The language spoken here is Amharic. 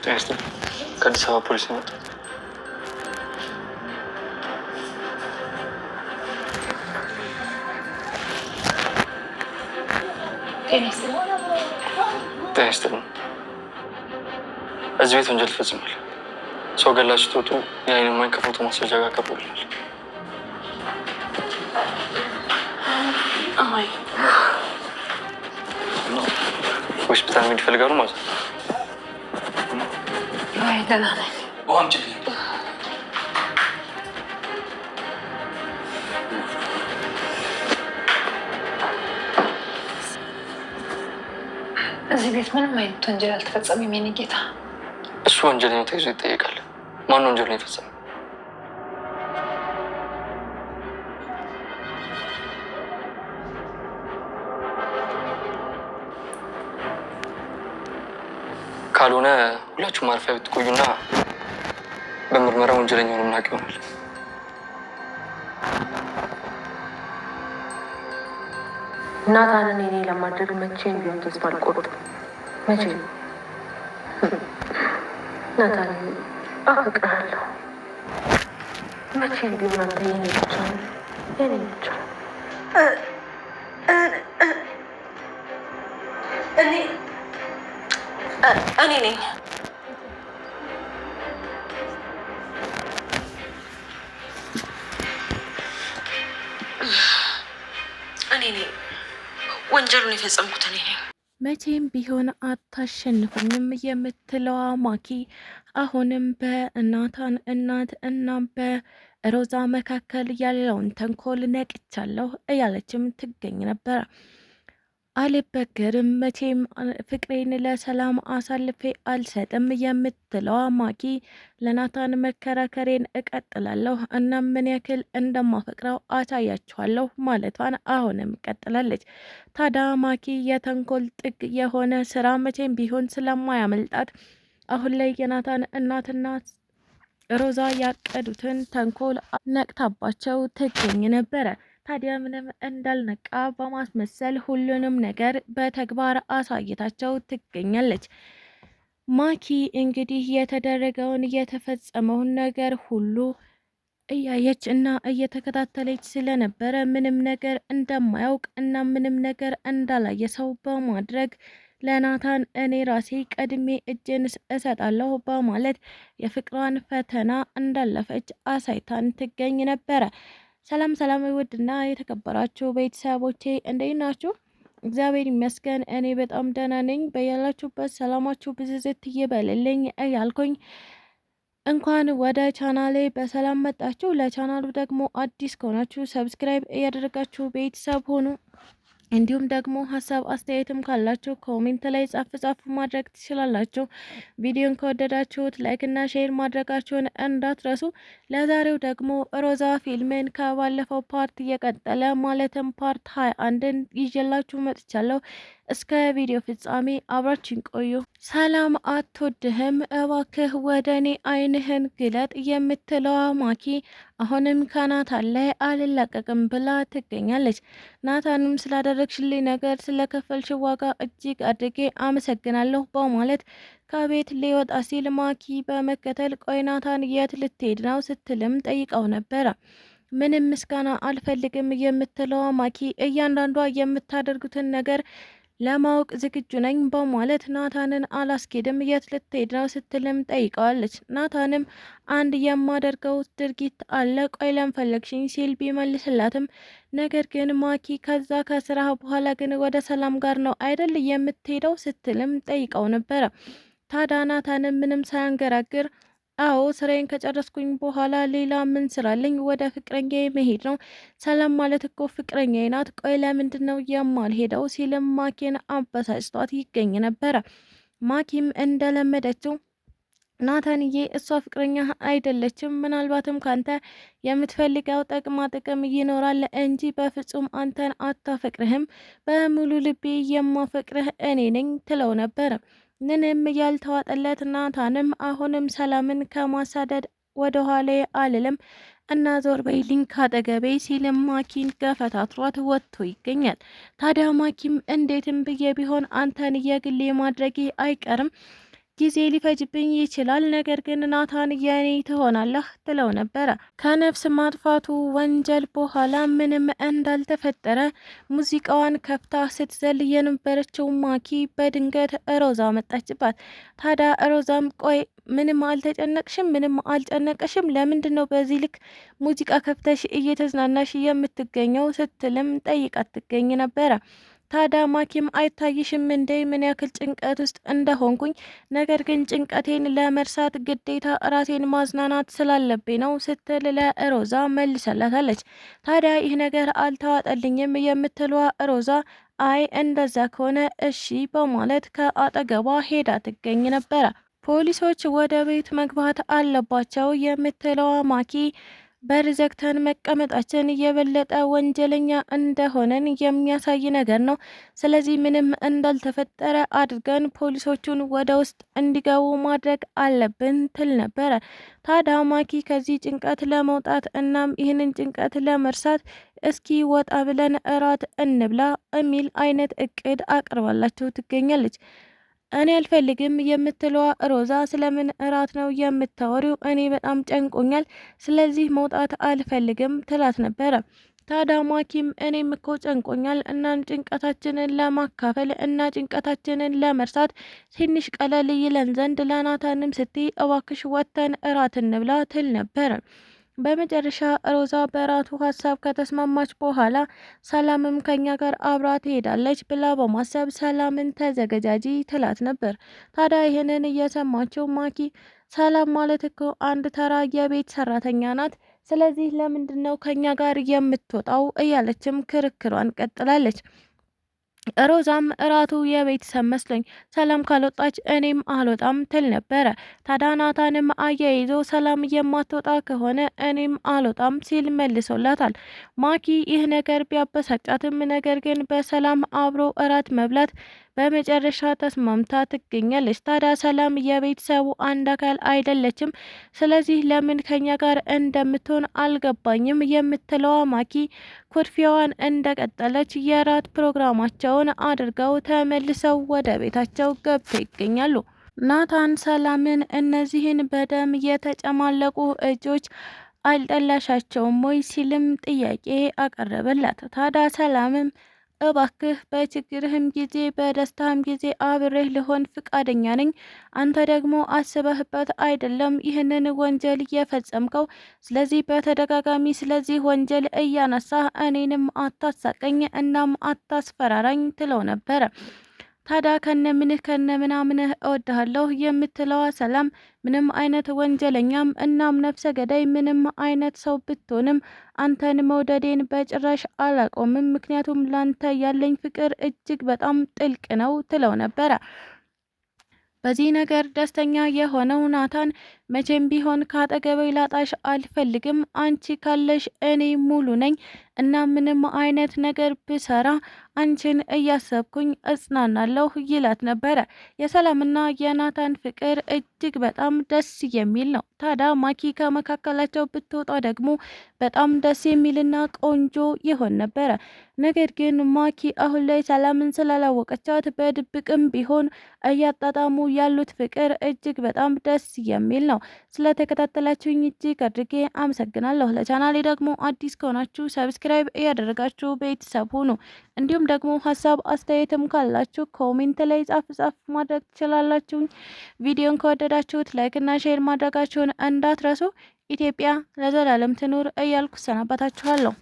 Thanks. ከአዲስ አበባ ፖሊስ ነው። ጤናስ እዚህ ቤት ወንጀል ተፈጽሟል። ሰው ገላችሁ ትወጡ የአይን እማኝ ከፎቶ ማስረጃ ጋር ቀርቦልናል። ሆስፒታል መሄድ ይፈልጋሉ ማለት ነው? አይ ደህና ነኝ። እዚህ ቤት ምንም አይነት ወንጀል አልተፈጸመም የኔ ጌታ። እሱ ወንጀለኛው ተይዞ ይጠየቃል። ማን ወንጀል ነው የፈጸመው? ካልሆነ ሁላችሁ ማረፊያ ብትቆዩና በምርመራ ወንጀለኛውን እናውቅ ይሆናል። ናታንን እኔ ለማድረግ መቼም ቢሆን ተስፋ አልቆርጥም። መቼም ናታን አፈቅርሃለሁ። መቼም ቢሆን አንተ የኔ ብቻ ነው፣ የኔ ብቻ። እኔ ነኝ ወንጀሉን የፈጸምኩት እኔ ነኝ። መቼም ቢሆን አታሸንፉኝም የምትለዋ ማኪ አሁንም በናታን እናት እና በሮዛ መካከል ያለውን ተንኮል ነቅቻለሁ እያለችም ትገኝ ነበር። አልበገርም፣ መቼም ፍቅሬን ለሰላም አሳልፌ አልሰጥም የምትለዋ ማኪ ለናታን መከራከሬን እቀጥላለሁ እና ምን ያክል እንደማፈቅረው አሳያችኋለሁ ማለቷን አሁንም ቀጥላለች። ታዲያ ማኪ የተንኮል ጥግ የሆነ ስራ መቼም ቢሆን ስለማያመልጣት አሁን ላይ የናታን እናትና ሮዛ ያቀዱትን ተንኮል ነቅታባቸው ትገኝ ነበረ። ታዲያ ምንም እንዳልነቃ በማስመሰል ሁሉንም ነገር በተግባር አሳይታቸው ትገኛለች። ማኪ እንግዲህ የተደረገውን የተፈጸመውን ነገር ሁሉ እያየች እና እየተከታተለች ስለነበረ ምንም ነገር እንደማያውቅ እና ምንም ነገር እንዳላየ ሰው በማድረግ ለናታን እኔ ራሴ ቀድሜ እጄን እሰጣለሁ በማለት የፍቅሯን ፈተና እንዳለፈች አሳይታን ትገኝ ነበረ። ሰላም ሰላም፣ ውድና የተከበራችሁ ቤተሰቦቼ እንዴት ናችሁ? እግዚአብሔር ይመስገን እኔ በጣም ደህና ነኝ። በያላችሁበት ሰላማችሁ ብዝዝት ይበልልኝ እያልኩኝ እንኳን ወደ ቻናሌ በሰላም መጣችሁ። ለቻናሉ ደግሞ አዲስ ከሆናችሁ ሰብስክራይብ እያደረጋችሁ ቤተሰብ ሆኑ። እንዲሁም ደግሞ ሀሳብ አስተያየትም ካላችሁ ኮሜንት ላይ ጻፍ ማድረግ ትችላላችሁ። ቪዲዮን ከወደዳችሁት ላይክ እና ሼር ማድረጋችሁን እንዳትረሱ። ለዛሬው ደግሞ ሮዛ ፊልምን ከባለፈው ፓርት እየቀጠለ ማለትም ፓርት 21ን ይዤላችሁ መጥቻለሁ። እስከ ቪዲዮ ፍጻሜ አብራችን ቆዩ። ሰላም አትወድህም፣ እባክህ ወደ እኔ አይንህን ግለጥ የምትለዋ ማኪ አሁንም ከናታን ላይ አልላቀቅም ብላ ትገኛለች። ናታንም ስላደረግሽልኝ ነገር ስለከፈልሽ ዋጋ እጅግ አድርጌ አመሰግናለሁ በማለት ከቤት ሊወጣ ሲል ማኪ በመከተል ቆይ ናታን የት ልትሄድ ነው ስትልም ጠይቀው ነበረ። ምንም ምስጋና አልፈልግም የምትለዋ ማኪ እያንዳንዷ የምታደርጉትን ነገር ለማወቅ ዝግጁ ነኝ በማለት ናታንን አላስኬድም የት ልትሄድ ነው ስትልም ጠይቀዋለች። ናታንም አንድ የማደርገው ድርጊት አለ ቆይ ለምፈለግሽኝ ሲል ቢመልስላትም ነገር ግን ማኪ ከዛ ከስራ በኋላ ግን ወደ ሰላም ጋር ነው አይደል የምትሄደው ስትልም ጠይቀው ነበረ። ታዲያ ናታንም ምንም ሳያንገራግር አዎ ስራዬን ከጨረስኩኝ በኋላ ሌላ ምን ስራለኝ? ወደ ፍቅረኛዬ መሄድ ነው። ሰላም ማለት እኮ ፍቅረኛዬ ናት። ቆይ ለምንድን ነው የማልሄደው? ሲልም ማኪን አበሳጭቷት ይገኝ ነበረ። ማኪም እንደለመደችው ናታንዬ እሷ ፍቅረኛ አይደለችም፣ ምናልባትም ካንተ የምትፈልገው ጥቅማ ጥቅም ይኖራል እንጂ በፍጹም አንተን አታፈቅርህም። በሙሉ ልቤ የማፈቅርህ እኔ ነኝ ትለው ነበረ። ምንም ያልተዋጠለት ናታንም አሁንም ሰላምን ከማሳደድ ወደ ኋላ አልልም እና ዞር በይልኝ ካጠገቤ ሲልም ማኪን ገፈታትሯት ወጥቶ ይገኛል። ታዲያ ማኪም እንዴትም ብዬ ቢሆን አንተን የግሌ ማድረጌ አይቀርም ጊዜ ሊፈጅብኝ ይችላል፣ ነገር ግን ናታን የኔ ትሆናለህ ትለው ነበረ። ከነፍስ ማጥፋቱ ወንጀል በኋላ ምንም እንዳልተፈጠረ ሙዚቃዋን ከፍታ ስትዘል የነበረችው ማኪ በድንገት ሮዛ መጣችባት። ታዲያ ሮዛም ቆይ ምንም አልተጨነቅሽም? ምንም አልጨነቀሽም? ለምንድን ነው በዚህ ልክ ሙዚቃ ከፍተሽ እየተዝናናሽ የምትገኘው? ስትልም ጠይቃት ትገኝ ነበረ። ታዲያ ማኪም አይታይሽም እንዴ ምን ያክል ጭንቀት ውስጥ እንደሆንኩኝ? ነገር ግን ጭንቀቴን ለመርሳት ግዴታ ራሴን ማዝናናት ስላለብኝ ነው ስትል ለሮዛ መልሰላታለች። ታዲያ ይህ ነገር አልተዋጠልኝም የምትለዋ ሮዛ አይ እንደዛ ከሆነ እሺ በማለት ከአጠገቧ ሄዳ ትገኝ ነበረ። ፖሊሶች ወደ ቤት መግባት አለባቸው የምትለዋ ማኪ በር ዘግተን መቀመጣችን የበለጠ ወንጀለኛ እንደሆነን የሚያሳይ ነገር ነው። ስለዚህ ምንም እንዳልተፈጠረ አድርገን ፖሊሶቹን ወደ ውስጥ እንዲገቡ ማድረግ አለብን ትል ነበረ። ታዲያ ማኪ ከዚህ ጭንቀት ለመውጣት እናም ይህንን ጭንቀት ለመርሳት እስኪ ወጣ ብለን እራት እንብላ የሚል አይነት እቅድ አቅርባላቸው ትገኛለች። እኔ አልፈልግም የምትለዋ ሮዛ ስለምን እራት ነው የምታወሪው? እኔ በጣም ጨንቆኛል፣ ስለዚህ መውጣት አልፈልግም ትላት ነበረ። ታዲያ ማኪም እኔም እኮ ጨንቆኛል እና ጭንቀታችንን ለማካፈል እና ጭንቀታችንን ለመርሳት ትንሽ ቀለል ይለን ዘንድ ለናታንም ስትይ እባክሽ ወጥተን እራት እንብላ ትል ነበረ። በመጨረሻ ሮዛ በራቱ ሀሳብ ከተስማማች በኋላ ሰላምም ከኛ ጋር አብራ ትሄዳለች ብላ በማሰብ ሰላምን ተዘገጃጂ ትላት ነበር። ታዲያ ይህንን እየሰማችው ማኪ ሰላም ማለት እኮ አንድ ተራ የቤት ሰራተኛ ናት፣ ስለዚህ ለምንድን ነው ከኛ ጋር የምትወጣው? እያለችም ክርክሯን ቀጥላለች። ሮዛም እራቱ የቤተሰብ መስሎኝ ሰላም ካልወጣች እኔም አልወጣም ትል ነበረ። ታዲያ ናታንም አያይዞ ሰላም የማትወጣ ከሆነ እኔም አልወጣም ሲል መልሶላታል። ማኪ ይህ ነገር ቢያበሳጫትም ነገር ግን በሰላም አብሮ እራት መብላት በመጨረሻ ተስማምታ ትገኛለች። ታዲያ ሰላም የቤተሰቡ አንድ አካል አይደለችም፣ ስለዚህ ለምን ከኛ ጋር እንደምትሆን አልገባኝም የምትለዋ ማኪ ኩርፊያዋን እንደቀጠለች የራት ፕሮግራማቸውን አድርገው ተመልሰው ወደ ቤታቸው ገብተው ይገኛሉ። ናታን ሰላምን እነዚህን በደም የተጨማለቁ እጆች አልጠላሻቸውም ወይ ሲልም ጥያቄ አቀረበላት። ታዲያ ሰላምም እባክህ በችግርህም ጊዜ በደስታህም ጊዜ አብሬህ ልሆን ፍቃደኛ ነኝ። አንተ ደግሞ አስበህበት አይደለም ይህንን ወንጀል እየፈጸምከው። ስለዚህ በተደጋጋሚ ስለዚህ ወንጀል እያነሳህ እኔንም አታሳቀኝ እናም አታስፈራራኝ ትለው ነበረ። ታዲያ ከነምንህ ከነምናምንህ እወድሃለሁ የምትለዋ ሰላም ምንም አይነት ወንጀለኛም እናም ነፍሰ ገዳይ ምንም አይነት ሰው ብትሆንም አንተን መውደዴን በጭራሽ አላቆምም፣ ምክንያቱም ላንተ ያለኝ ፍቅር እጅግ በጣም ጥልቅ ነው ትለው ነበረ። በዚህ ነገር ደስተኛ የሆነው ናታን መቼም ቢሆን ካጠገቤ ላጣሽ አልፈልግም፣ አንቺ ካለሽ እኔ ሙሉ ነኝ እና ምንም አይነት ነገር ብሰራ አንቺን እያሰብኩኝ እጽናናለሁ ይላት ነበረ። የሰላምና የናታን ፍቅር እጅግ በጣም ደስ የሚል ነው። ታዲያ ማኪ ከመካከላቸው ብትወጣ ደግሞ በጣም ደስ የሚልና ቆንጆ ይሆን ነበረ። ነገር ግን ማኪ አሁን ላይ ሰላምን ስላላወቀቻት በድብቅም ቢሆን እያጣጣሙ ያሉት ፍቅር እጅግ በጣም ደስ የሚል ነው። ስለተከታተላችሁኝ እጅግ አድርጌ አመሰግናለሁ። ለቻናሌ ደግሞ አዲስ ከሆናችሁ ሰብስክራይብ እያደረጋችሁ ቤተሰብ ሁኑ። እንዲሁም ደግሞ ሀሳብ አስተያየትም ካላችሁ ኮሜንት ላይ ጻፍ ማድረግ ትችላላችሁ። ቪዲዮን ከወደዳችሁት ላይክ እና ሼር ማድረጋችሁን እንዳትረሱ። ኢትዮጵያ ለዘላለም ትኑር እያልኩ ሰናበታችኋለሁ።